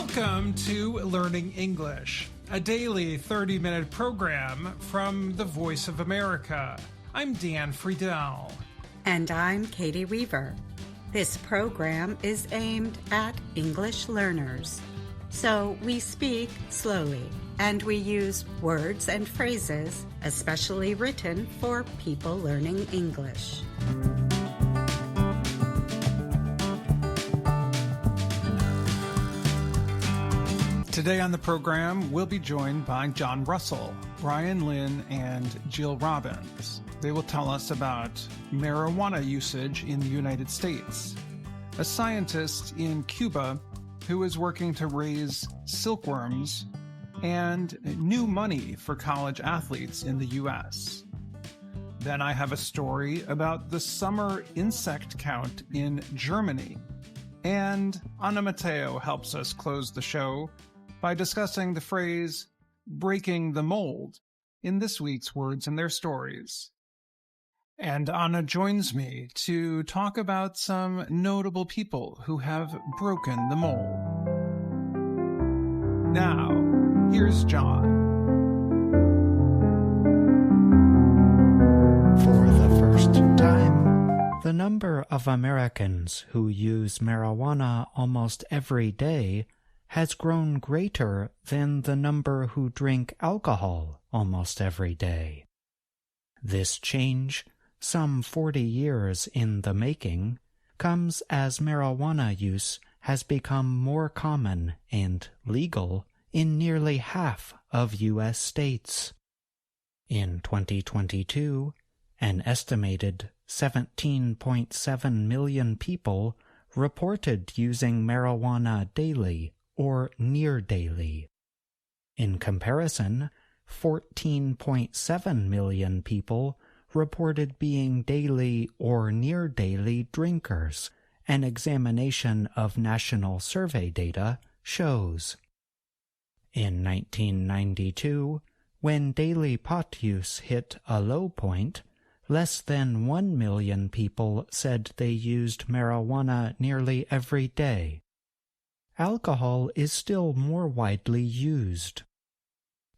Welcome to Learning English, a daily 30-minute program from the Voice of America. I'm Dan Friedel. And I'm Katie Weaver. This program is aimed at English learners. So we speak slowly, and we use words and phrases especially written for people learning English. Today on the program, we'll be joined by John Russell, Brian Lynn, and Jill Robbins. They will tell us about marijuana usage in the United States, a scientist in Cuba who is working to raise silkworms, and new money for college athletes in the U.S. Then I have a story about the summer insect count in Germany. And Anna Matteo helps us close the show by discussing the phrase, breaking the mold, in this week's Words and Their Stories. And Anna joins me to talk about some notable people who have broken the mold. Now, here's John. For the first time, the number of Americans who use marijuana almost every day has grown greater than the number who drink alcohol almost every day. This change, some 40 years in the making, comes as marijuana use has become more common and legal in nearly half of U.S. states. In 2022, an estimated 17.7 million people reported using marijuana daily or near daily. In comparison, 14.7 million people reported being daily or near daily drinkers, an examination of national survey data shows. In 1992, when daily pot use hit a low point, less than 1 million people said they used marijuana nearly every day. Alcohol is still more widely used.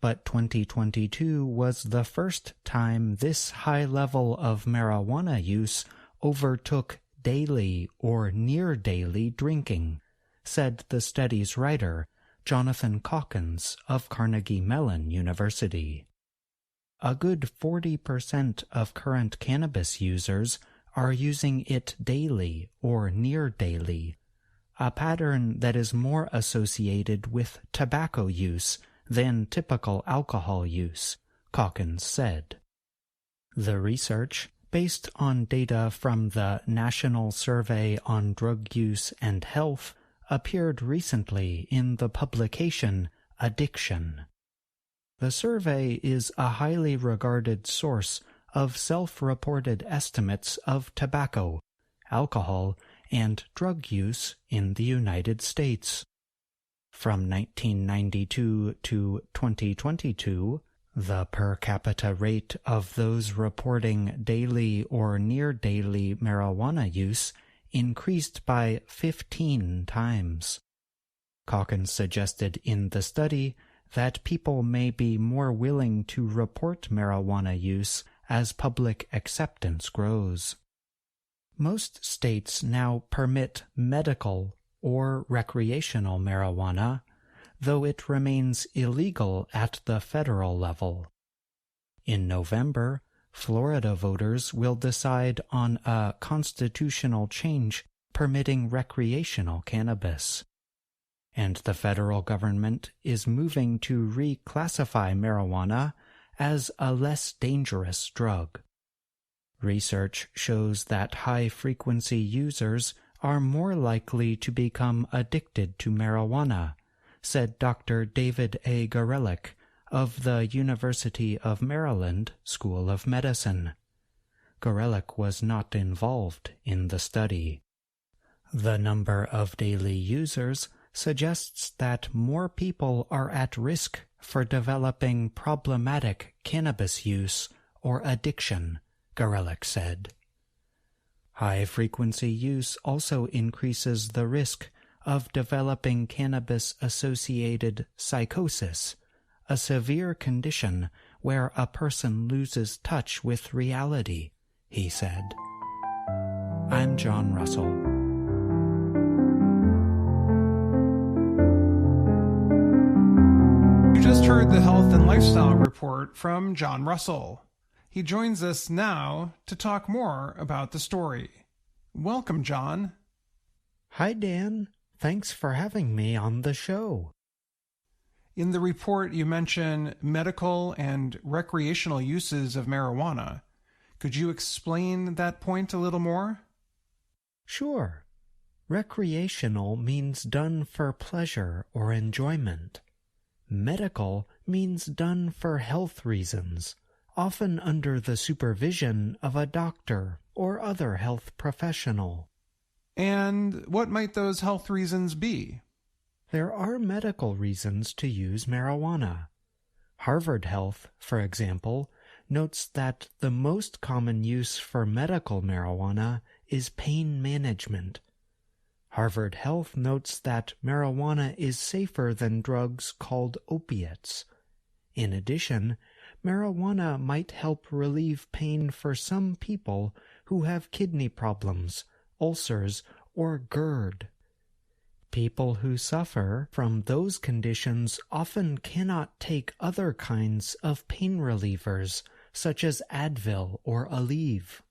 But 2022 was the first time this high level of marijuana use overtook daily or near daily drinking, said the study's writer, Jonathan Calkins of Carnegie Mellon University. A good 40% of current cannabis users are using it daily or near daily, a pattern that is more associated with tobacco use than typical alcohol use, Calkins said. The research, based on data from the National Survey on Drug Use and Health, appeared recently in the publication Addiction. The survey is a highly regarded source of self-reported estimates of tobacco, alcohol, and drug use in the United States. From 1992 to 2022, the per capita rate of those reporting daily or near daily marijuana use increased by 15 times. Calkins suggested in the study that people may be more willing to report marijuana use as public acceptance grows. Most states now permit medical or recreational marijuana, though it remains illegal at the federal level. In November, Florida voters will decide on a constitutional change permitting recreational cannabis. And the federal government is moving to reclassify marijuana as a less dangerous drug. Research shows that high-frequency users are more likely to become addicted to marijuana, said Dr. David A. Gorelick of the University of Maryland School of Medicine. Gorelick was not involved in the study. The number of daily users suggests that more people are at risk for developing problematic cannabis use or addiction, Gorelick said. High-frequency use also increases the risk of developing cannabis-associated psychosis, a severe condition where a person loses touch with reality, he said. I'm John Russell. You just heard the Health and Lifestyle Report from John Russell. He joins us now to talk more about the story. Welcome, John. Hi, Dan. Thanks for having me on the show. In the report, you mention medical and recreational uses of marijuana. Could you explain that point a little more? Sure. Recreational means done for pleasure or enjoyment. Medical means done for health reasons, often under the supervision of a doctor or other health professional. And what might those health reasons be? There are medical reasons to use marijuana. Harvard Health, for example, notes that the most common use for medical marijuana is pain management. Harvard Health notes that marijuana is safer than drugs called opiates. In addition, marijuana might help relieve pain for some people who have kidney problems, ulcers, or GERD. People who suffer from those conditions often cannot take other kinds of pain relievers, such as Advil or Aleve.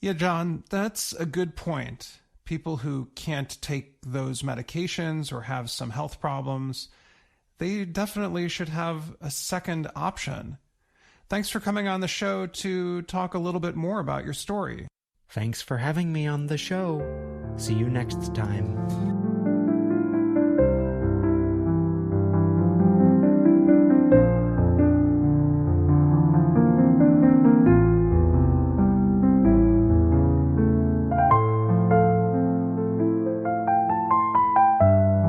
Yeah, John, that's a good point. People who can't take those medications or have some health problems, they definitely should have a second option. Thanks for coming on the show to talk a little bit more about your story. Thanks for having me on the show. See you next time.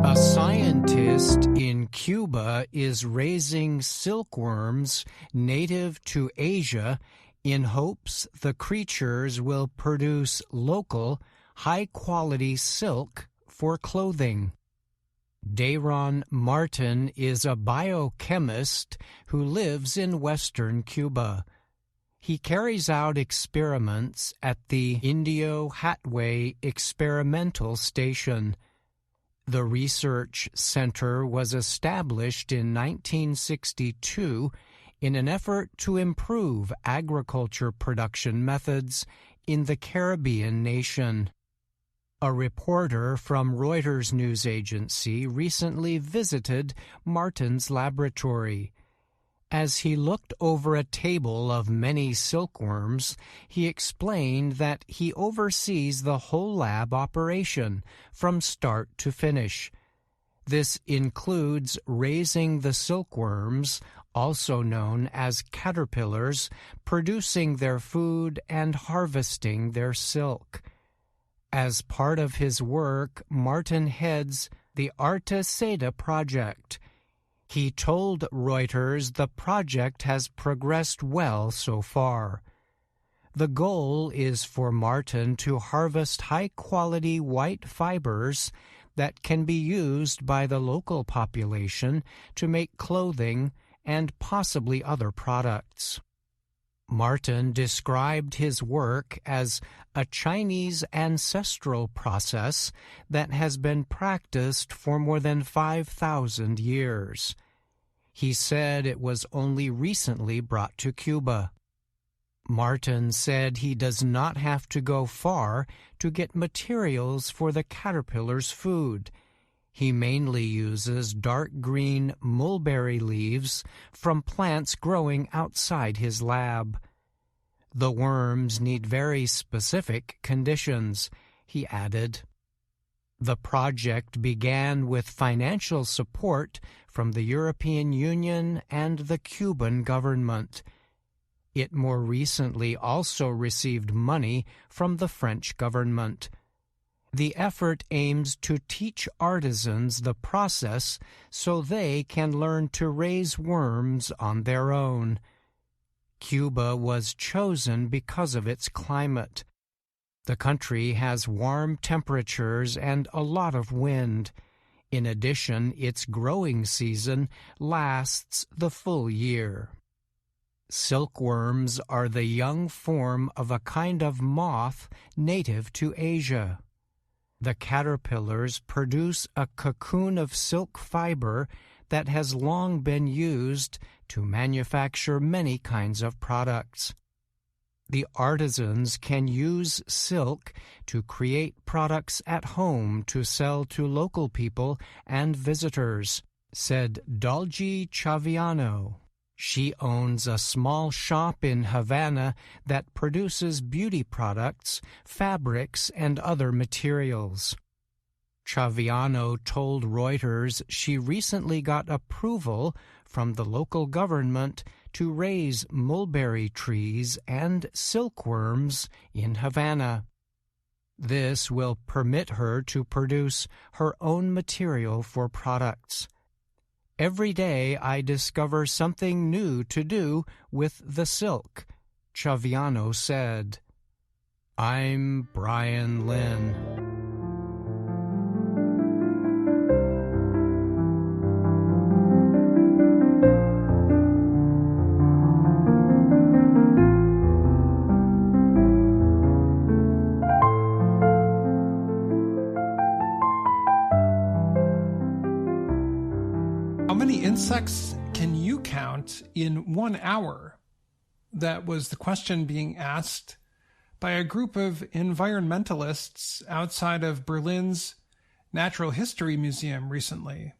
A scientist in Cuba is raising silkworms native to Asia in hopes the creatures will produce local, high-quality silk for clothing. Dayron Martin is a biochemist who lives in western Cuba. He carries out experiments at the Indio Hatway Experimental Station. The research center was established in 1962 in an effort to improve agriculture production methods in the Caribbean nation. A reporter from Reuters news agency recently visited Martin's laboratory. As he looked over a table of many silkworms, he explained that he oversees the whole lab operation from start to finish. This includes raising the silkworms, also known as caterpillars, producing their food and harvesting their silk. As part of his work, Martin heads the Arte Seda project. He told Reuters the project has progressed well so far. The goal is for Martin to harvest high-quality white fibers that can be used by the local population to make clothing and possibly other products. Martin described his work as a Chinese ancestral process that has been practiced for more than 5,000 years. He said it was only recently brought to Cuba. Martin said he does not have to go far to get materials for the caterpillar's food. He mainly uses dark green mulberry leaves from plants growing outside his lab. The worms need very specific conditions, he added. The project began with financial support from the European Union and the Cuban government. It more recently also received money from the French government. The effort aims to teach artisans the process so they can learn to raise worms on their own. Cuba was chosen because of its climate. The country has warm temperatures and a lot of wind. In addition, its growing season lasts the full year. Silkworms are the young form of a kind of moth native to Asia. The caterpillars produce a cocoon of silk fiber that has long been used to manufacture many kinds of products. The artisans can use silk to create products at home to sell to local people and visitors, said Dolgi Chaviano. She owns a small shop in Havana that produces beauty products, fabrics, and other materials. Chaviano told Reuters she recently got approval from the local government to raise mulberry trees and silkworms in Havana. This will permit her to produce her own material for products. Every day I discover something new to do with the silk, Chaviano said. I'm Brian Lynn. How many insects can you count in 1 hour? That was the question being asked by a group of environmentalists outside of Berlin's Natural History Museum recently.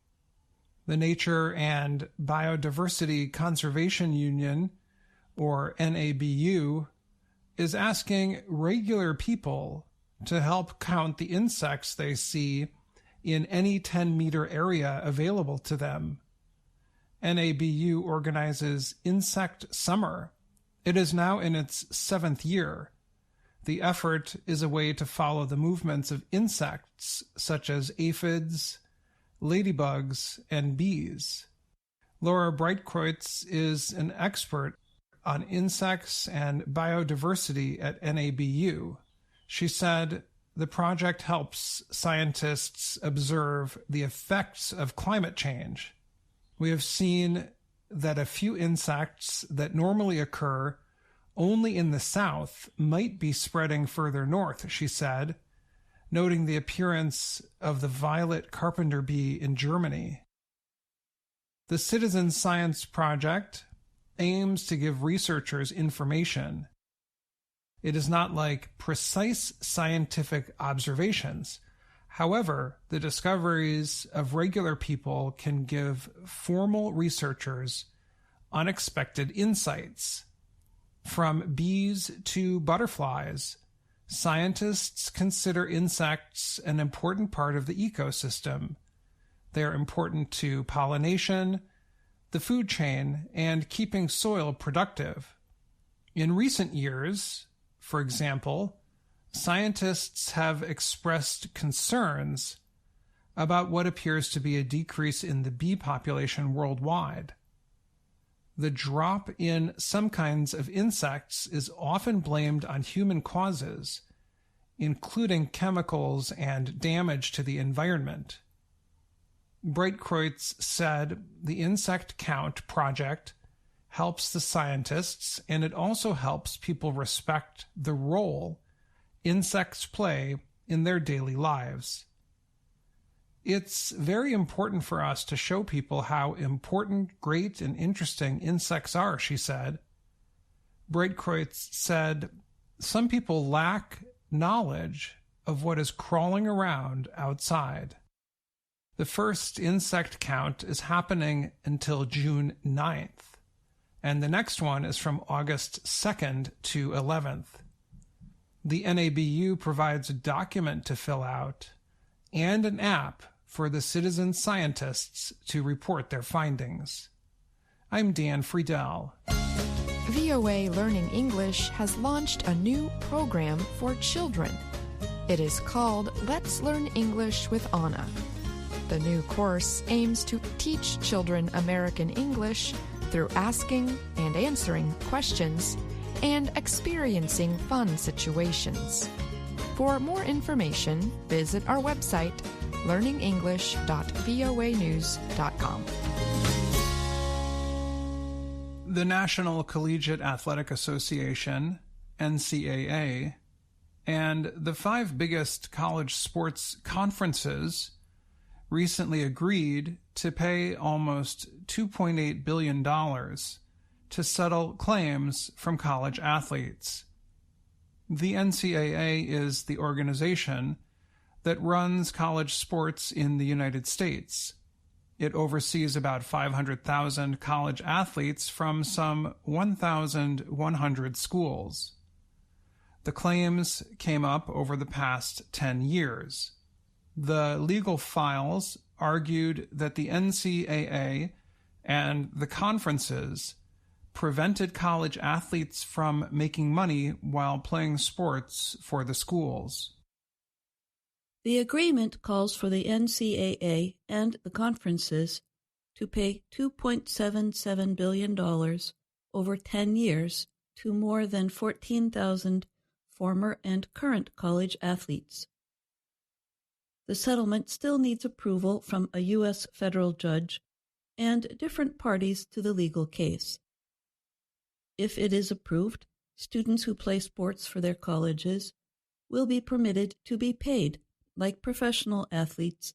The Nature and Biodiversity Conservation Union, or NABU, is asking regular people to help count the insects they see in any 10-meter area available to them. NABU organizes Insect Summer. It is now in its 7th year. The effort is a way to follow the movements of insects such as aphids, ladybugs, and bees. Laura Breitkreutz is an expert on insects and biodiversity at NABU. She said, the project helps scientists observe the effects of climate change. We have seen that a few insects that normally occur only in the south might be spreading further north, she said, noting the appearance of the violet carpenter bee in Germany. The Citizen Science Project aims to give researchers information. It is not like precise scientific observations. However, the discoveries of regular people can give formal researchers unexpected insights. From bees to butterflies, scientists consider insects an important part of the ecosystem. They are important to pollination, the food chain, and keeping soil productive. In recent years, for example, scientists have expressed concerns about what appears to be a decrease in the bee population worldwide. The drop in some kinds of insects is often blamed on human causes, including chemicals and damage to the environment. Breitkreutz said the Insect Count project helps the scientists, and it also helps people respect the role insects play in their daily lives. It's very important for us to show people how important, great, and interesting insects are, she said. Breitkreutz said, some people lack knowledge of what is crawling around outside. The first insect count is happening until June 9th, and the next one is from August 2nd to 11th. The NABU provides a document to fill out and an app for the citizen scientists to report their findings. I'm Dan Friedel. VOA Learning English has launched a new program for children. It is called Let's Learn English with Anna. The new course aims to teach children American English through asking and answering questions and experiencing fun situations. For more information, visit our website learningenglish.voanews.com. The National Collegiate Athletic Association, NCAA, and the 5 biggest college sports conferences recently agreed to pay almost $2.8 billion to settle claims from college athletes. The NCAA is the organization that runs college sports in the United States. It oversees about 500,000 college athletes from some 1,100 schools. The claims came up over the past 10 years. The legal files argued that the NCAA and the conferences prevented college athletes from making money while playing sports for the schools. The agreement calls for the NCAA and the conferences to pay $2.77 billion over 10 years to more than 14,000 former and current college athletes. The settlement still needs approval from a U.S. federal judge and different parties to the legal case. If it is approved, students who play sports for their colleges will be permitted to be paid like professional athletes,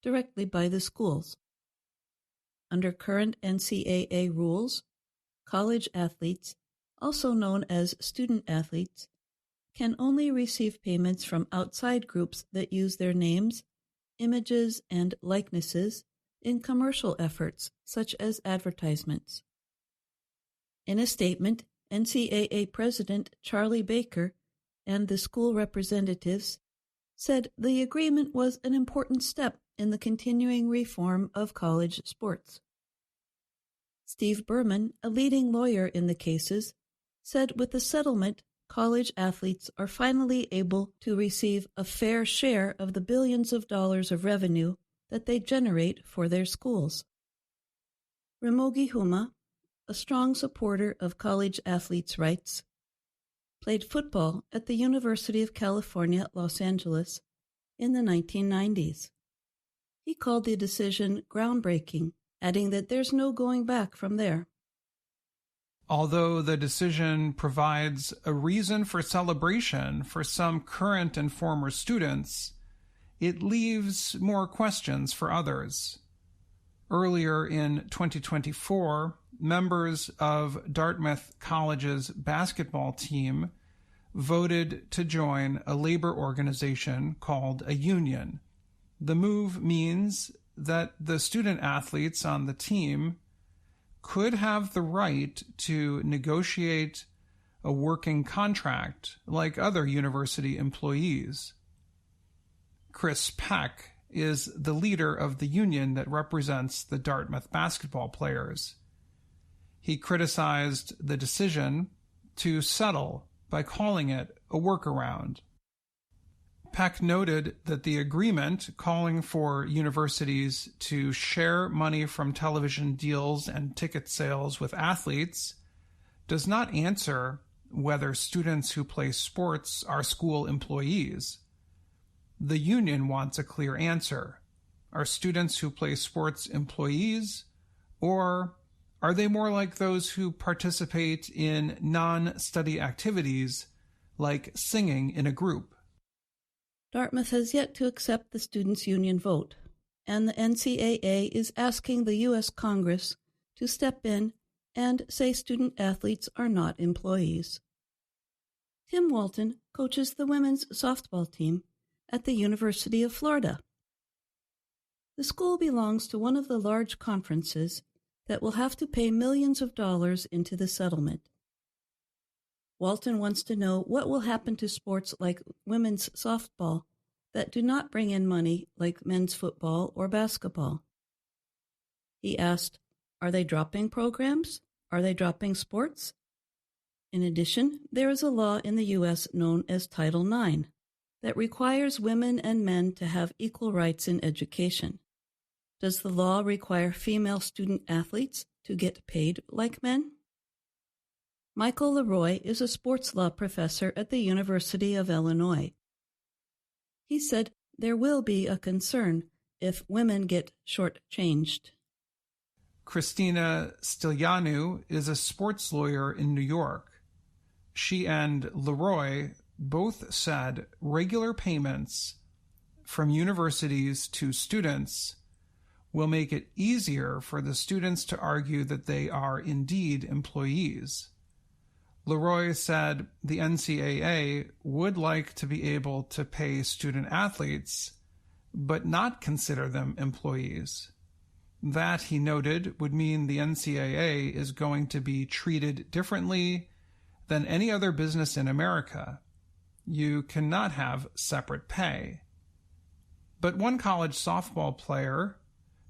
directly by the schools. Under current NCAA rules, college athletes, also known as student athletes, can only receive payments from outside groups that use their names, images, and likenesses in commercial efforts such as advertisements. In a statement, NCAA President Charlie Baker and the school representatives said the agreement was an important step in the continuing reform of college sports. Steve Berman, a leading lawyer in the cases, said with the settlement, college athletes are finally able to receive a fair share of the billions of dollars of revenue that they generate for their schools. Ramogi Huma, a strong supporter of college athletes' rights, played football at the University of California, Los Angeles in the 1990s. He called the decision groundbreaking, adding that there's no going back from there. Although the decision provides a reason for celebration for some current and former students, it leaves more questions for others. Earlier in 2024, members of Dartmouth College's basketball team voted to join a labor organization called a union. The move means that the student athletes on the team could have the right to negotiate a working contract like other university employees. Chris Peck is the leader of the union that represents the Dartmouth basketball players. He criticized the decision to settle by calling it a workaround. Peck noted that the agreement calling for universities to share money from television deals and ticket sales with athletes does not answer whether students who play sports are school employees. The union wants a clear answer. Are students who play sports employees, or are they more like those who participate in non-study activities like singing in a group? Dartmouth has yet to accept the students' union vote, and the NCAA is asking the U.S. Congress to step in and say student athletes are not employees. Tim Walton coaches the women's softball team at the University of Florida. The school belongs to one of the large conferences that will have to pay millions of dollars into the settlement. Walton wants to know what will happen to sports like women's softball that do not bring in money like men's football or basketball. He asked, are they dropping programs? Are they dropping sports? In addition, there is a law in the U.S. known as Title IX that requires women and men to have equal rights in education. Does the law require female student athletes to get paid like men? Michael Leroy is a sports law professor at the University of Illinois. He said there will be a concern if women get shortchanged. Christina Stilianu is a sports lawyer in New York. She and Leroy both said regular payments from universities to students will make it easier for the students to argue that they are indeed employees. Leroy said the NCAA would like to be able to pay student athletes, but not consider them employees. That, he noted, would mean the NCAA is going to be treated differently than any other business in America. You cannot have separate pay. But one college softball player,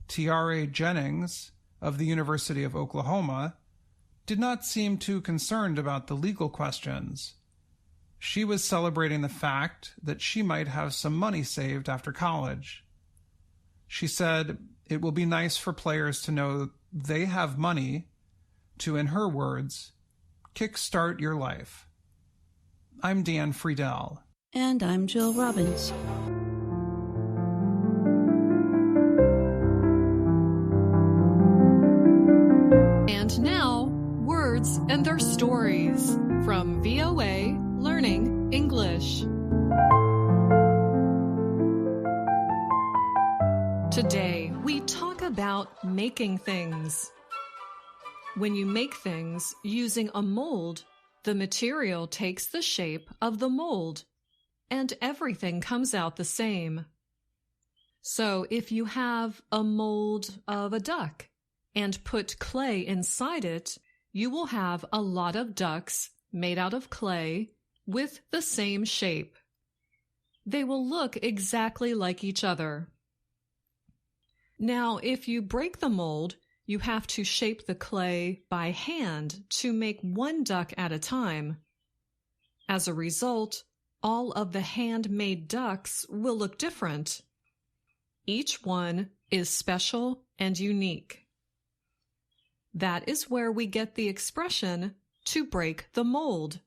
Tiare Jennings of the University of Oklahoma, did not seem too concerned about the legal questions. She was celebrating the fact that she might have some money saved after college. She said it will be nice for players to know they have money to, in her words, kickstart your life. I'm Dan Friedel. And I'm Jill Robbins. And now, words and their stories from VOA Learning English. Today, we talk about making things. When you make things using a mold, the material takes the shape of the mold, and everything comes out the same. So if you have a mold of a duck and put clay inside it, you will have a lot of ducks made out of clay with the same shape. They will look exactly like each other. Now, if you break the mold, you have to shape the clay by hand to make one duck at a time. As a result, all of the handmade ducks will look different. Each one is special and unique. That is where we get the expression, to break the mold.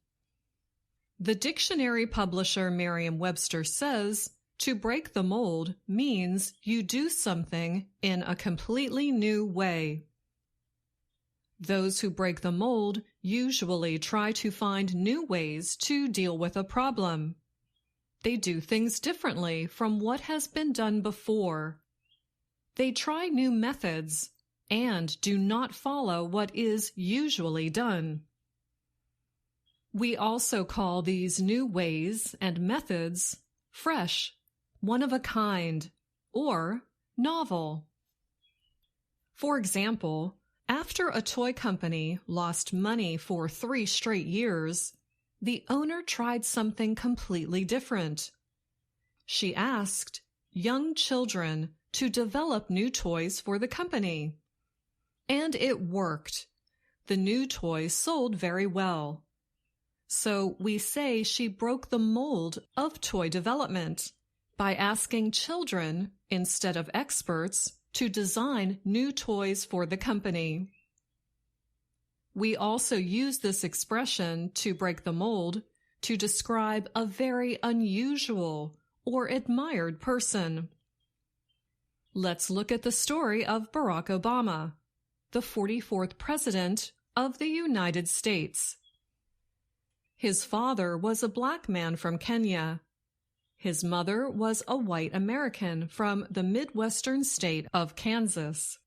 The dictionary publisher Merriam-Webster says, to break the mold means you do something in a completely new way. Those who break the mold usually try to find new ways to deal with a problem. They do things differently from what has been done before. They try new methods and do not follow what is usually done. We also call these new ways and methods fresh, one of a kind, or novel. For example, after a toy company lost money for 3 straight years, the owner tried something completely different. She asked young children to develop new toys for the company. And it worked. The new toys sold very well. So we say she broke the mold of toy development by asking children, instead of experts, to design new toys for the company. We also use this expression, to break the mold, to describe a very unusual or admired person. Let's look at the story of Barack Obama, the 44th President of the United States. His father was a black man from Kenya. His mother was a white American from the Midwestern state of Kansas.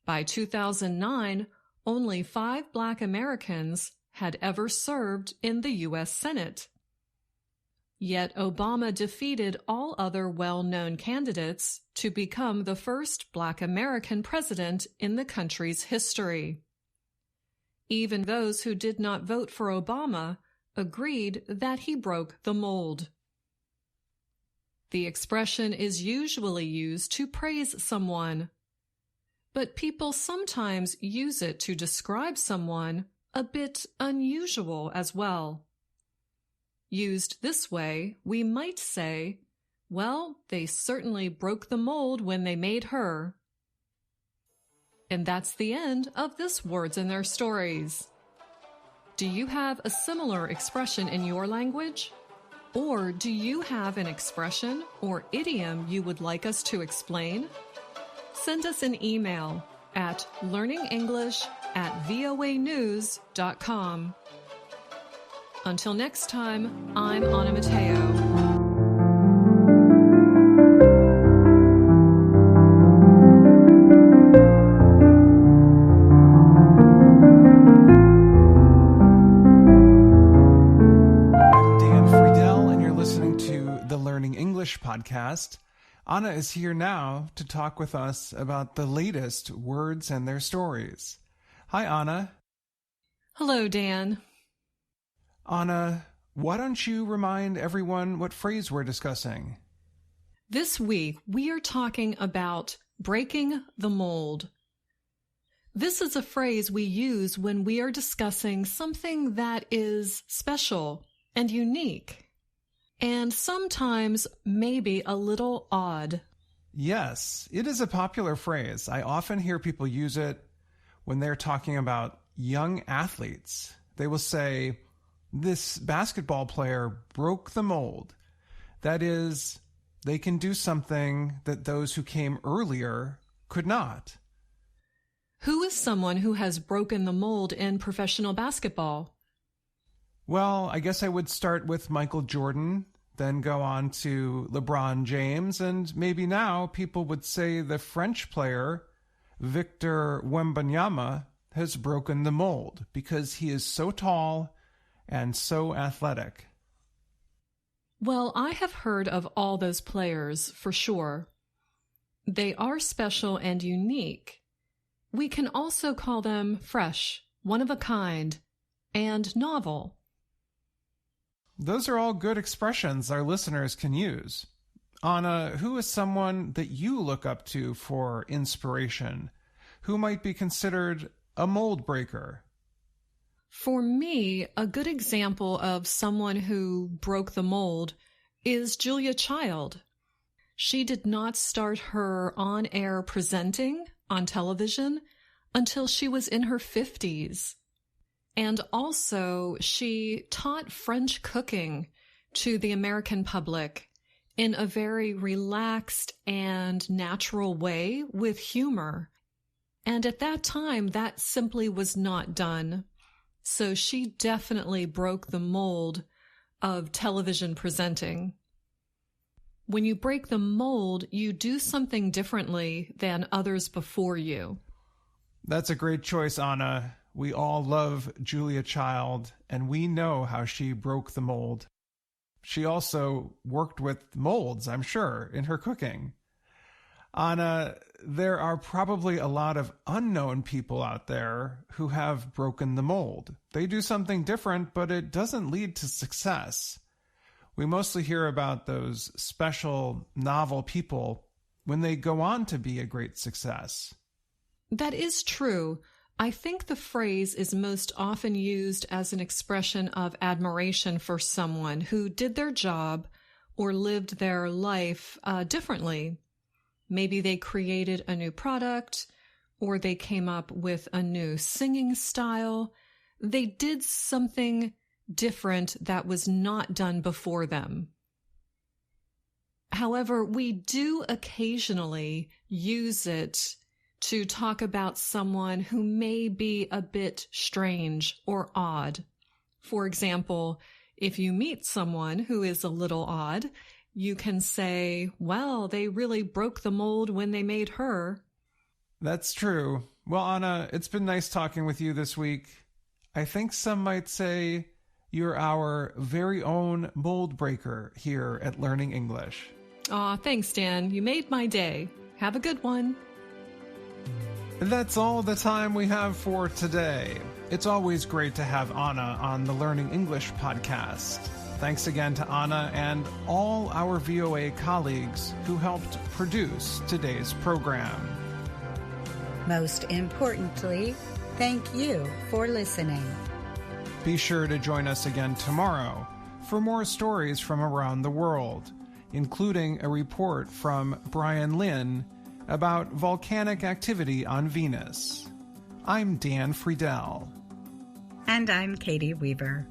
By 2009, only 5 black Americans had ever served in the U.S. Senate. Yet Obama defeated all other well-known candidates to become the first black American president in the country's history. Even those who did not vote for Obama agreed that he broke the mold. The expression is usually used to praise someone, but people sometimes use it to describe someone a bit unusual as well. Used this way, we might say, well, they certainly broke the mold when they made her. And that's the end of this Words and Their Stories. Do you have a similar expression in your language? Or do you have an expression or idiom you would like us to explain? Send us an email at learningenglish@voanews.com. Until next time, I'm Anna Mateo. Podcast. Anna is here now to talk with us about the latest words and their stories. Hi, Anna. Hello, Dan. Anna, why don't you remind everyone what phrase we're discussing? This week, we are talking about breaking the mold. This is a phrase we use when we are discussing something that is special and unique. And sometimes maybe a little odd. Yes, it is a popular phrase. I often hear people use it when they're talking about young athletes. They will say, this basketball player broke the mold. That is, they can do something that those who came earlier could not. Who is someone who has broken the mold in professional basketball? Well, I guess I would start with Michael Jordan, then go on to LeBron James, and maybe now people would say the French player, Victor Wembanyama, has broken the mold because he is so tall and so athletic. Well, I have heard of all those players for sure. They are special and unique. We can also call them fresh, one of a kind, and novel. Those are all good expressions our listeners can use. Anna, who is someone that you look up to for inspiration? Who might be considered a mold breaker? For me, a good example of someone who broke the mold is Julia Child. She did not start her on-air presenting on television until she was in her 50s. And also, she taught French cooking to the American public in a very relaxed and natural way with humor. And at that time, that simply was not done. So she definitely broke the mold of television presenting. When you break the mold, you do something differently than others before you. That's a great choice, Anna. We all love Julia Child, and we know how she broke the mold. She also worked with molds, I'm sure, in her cooking. Anna, there are probably a lot of unknown people out there who have broken the mold. They do something different, but it doesn't lead to success. We mostly hear about those special, novel people when they go on to be a great success. That is true. I think the phrase is most often used as an expression of admiration for someone who did their job or lived their life differently. Maybe they created a new product, or they came up with a new singing style. They did something different that was not done before them. However, we do occasionally use it to talk about someone who may be a bit strange or odd. For example, if you meet someone who is a little odd, you can say, well, they really broke the mold when they made her. That's true. Well, Anna, it's been nice talking with you this week. I think some might say you're our very own mold breaker here at Learning English. Aw, thanks, Dan. You made my day. Have a good one. That's all the time we have for today. It's always great to have Anna on the Learning English podcast. Thanks again to Anna and all our VOA colleagues who helped produce today's program. Most importantly, thank you for listening. Be sure to join us again tomorrow for more stories from around the world, including a report from Brian Lynn about volcanic activity on Venus. I'm Dan Friedel. And I'm Katie Weaver.